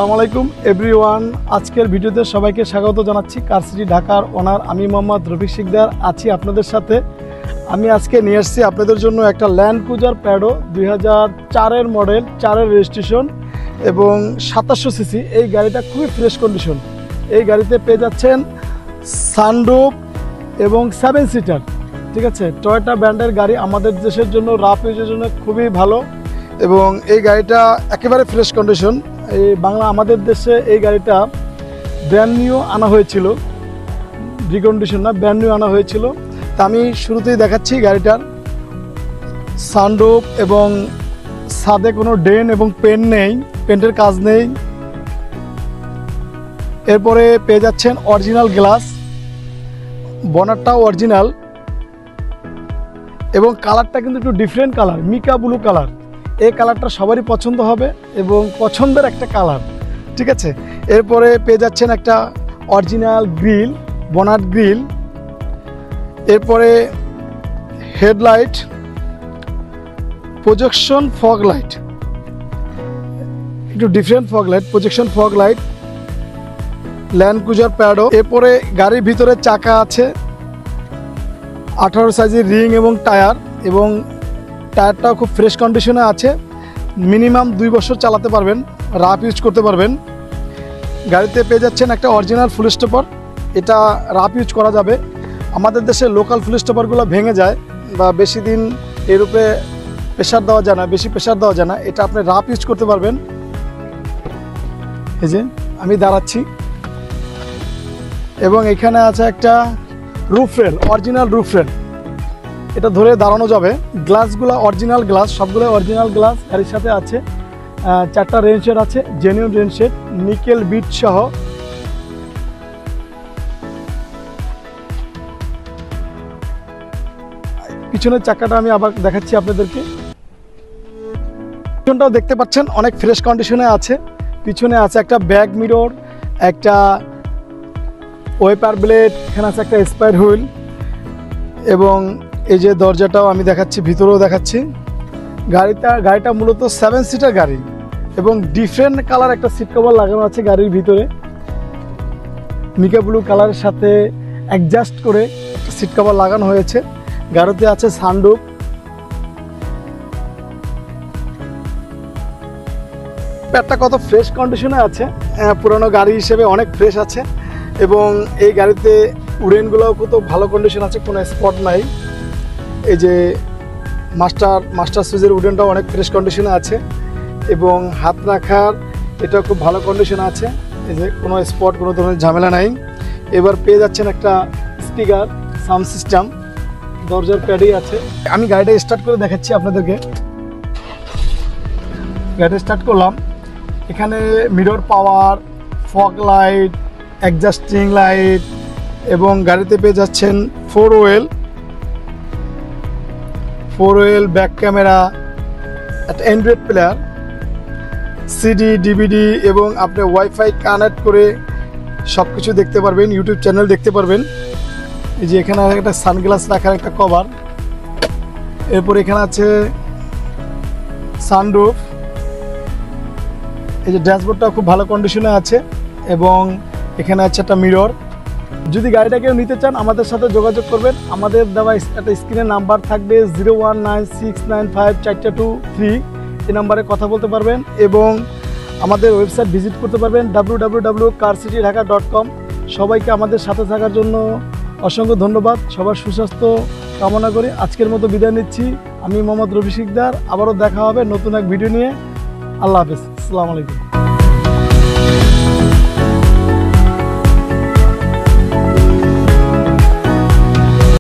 আসসালামু আলাইকুম এভরিওয়ান। আজকের ভিডিওতে সবাইকে স্বাগত জানাচ্ছি। কার সিটি ঢাকার ওনার আমি মোহাম্মদ রফিক শিকদার আছি আপনাদের সাথে। আমি আজকে নিয়ে এসেছি আপনাদের জন্য একটা ল্যান্ড ক্রুজার প্যাডো 2004-এর মডেল, 4-এর রেজিস্ট্রেশন এবং 2700 সিসি। এই গাড়িটা খুবই ফ্রেশ কন্ডিশন। এই গাড়িতে পেয়ে যাচ্ছেন সানরুফ এবং 7 সিটার, ঠিক আছে। টয়োটা ব্র্যান্ডের গাড়ি আমাদের দেশের জন্য রাফ ইউজের জন্য খুবই ভালো এবং এই গাড়িটা একেবারে ফ্রেশ কন্ডিশন। এই আমাদের দেশে এই গাড়িটা ব্র্যান্ড নিউ আনা হয়েছিল, রিকন্ডিশন না, ব্র্যান্ড নিউ আনা হয়েছিল। তা আমি শুরুতেই দেখাচ্ছি গাড়িটার সানরুফ এবং ছাদে কোনো ডেন এবং পেন্ট নেই, পেন্টের কাজ নেই। এরপরে পেয়ে যাচ্ছেন অরিজিনাল গ্লাস, বনারটাও অরিজিনাল এবং কালারটা কিন্তু একটু different colour, mica blue colour. এই কালারটা সবারই পছন্দ হবে এবং পছন্দের একটা কালার, ঠিক আছে। এরপরে পেয়ে যাচ্ছেন একটা অরিজিনাল গ্রিল, বনাট গ্রিল। এরপরে হেডলাইট, প্রজেকশন ফগ লাইট, একটু different fog light, projection fog light, Land Cruiser Prado. এরপরে গাড়ির ভিতরে চাকা আছে, 18 সাইজের রিং এবং টায়ার, এবং টায়ারটাও খুব ফ্রেশ কন্ডিশনে আছে। মিনিমাম 2 বছর চালাতে পারবেন, রাফ ইউজ করতে পারবেন। গাড়িতে পেয়ে যাচ্ছেন একটা অরিজিনাল ফুল স্টপার, এটা রাফ ইউজ করা যাবে। আমাদের দেশে লোকাল ফুল স্টপারগুলো ভেঙে যায় বা বেশি দিন এর উপরে প্রেশার দেওয়া যায় না, বেশি প্রেশার দেওয়া যায় না। এটা আপনি রাফ ইউজ করতে পারবেন। এই যে আমি দাঁড়াচ্ছি এবং এখানে আছে একটা roof rail, original roof rail, এটা ধরে দাঁড়ানো যাবে। গ্লাসগুলো অরিজিনাল গ্লাস, সবগুলো অরিজিনাল গ্লাস গাড়ির সাথে আছে। 4টা রেনশেড আছে, জেনুইন রেনশেড, নিকেল বিট সহ। পিছনের চাকাটা আমি আবার দেখাচ্ছি আপনাদেরকে। পিছনটাও দেখতে পাচ্ছেন অনেক ফ্রেশ কন্ডিশনে আছে। পিছনে আছে একটা ব্যাক মিরর, একটা ওয়েপার ব্লেড, এখানে আছে একটা স্পাইর হুইল এবং এই যে দরজাটাও আমি দেখাচ্ছি, ভিতরেও দেখাচ্ছি। গাড়িটা মূলত 7 সিটার গাড়ি এবং ডিফারেন্ট কালার একটা সিট কভার লাগানো আছে গাড়ির ভিতরে, মিকা ব্লু কালারের সাথে অ্যাডজাস্ট করে সিট কভার লাগানো হয়েছে। গাড়িতে আছে সানরুফ। প্যাডটা কত ফ্রেশ কন্ডিশনে আছে, পুরানো গাড়ি হিসেবে অনেক ফ্রেশ আছে এবং এই গাড়িতে উডেনগুলোও কত ভালো কন্ডিশন আছে, কোনো স্পট নাই। এই যে মাস্টার সুইচের উডেনটাও অনেক ফ্রেশ কন্ডিশনে আছে এবং হাত রাখার এটাও খুব ভালো কন্ডিশনে আছে। এই যে কোনো স্পট, কোনো ধরনের ঝামেলা নাই। এবার পেয়ে যাচ্ছেন একটা স্পিকার, সাউন্ড সিস্টেম, দরজার প্যাডই আছে। আমি গাড়িটা স্টার্ট করে দেখাচ্ছি আপনাদেরকে। গাড়িটা স্টার্ট করলাম, এখানে মিরর পাওয়ার, ফগ লাইট, অ্যাডজাস্টিং লাইট এবং গাড়িতে পেয়ে যাচ্ছেন 4 ওয়েল ব্যাক ক্যামেরা, একটা অ্যান্ড্রয়েড প্লেয়ার, সিডি, ডিভিডি এবং আপনি ওয়াইফাই কানেক্ট করে সব কিছু দেখতে পারবেন, ইউটিউব চ্যানেল দেখতে পারবেন। এই যে এখানে একটা সানগ্লাস রাখার একটা কভার। এরপর এখানে আছে সানরুফ। এই যে ড্যাশবোর্ডটা খুব ভালো কন্ডিশনে আছে এবং এখানে আছে একটা মিরর। যদি গাড়িটা কেউ নিতে চান আমাদের সাথে যোগাযোগ করবেন। আমাদের দেওয়া একটা স্ক্রিনে নাম্বার থাকবে 0196954223, এই নাম্বারে কথা বলতে পারবেন এবং আমাদের ওয়েবসাইট ভিজিট করতে পারবেন www.carcitydhaka.com। সবাইকে আমাদের সাথে থাকার জন্য অসংখ্য ধন্যবাদ। সবার সুস্বাস্থ্য কামনা করি। আজকের মতো বিদায় নিচ্ছি। আমি মোহাম্মদ রফিক শিকদার। আবারও দেখা হবে নতুন এক ভিডিও নিয়ে। আল্লাহ হাফেজ, আসসালামু আলাইকুম।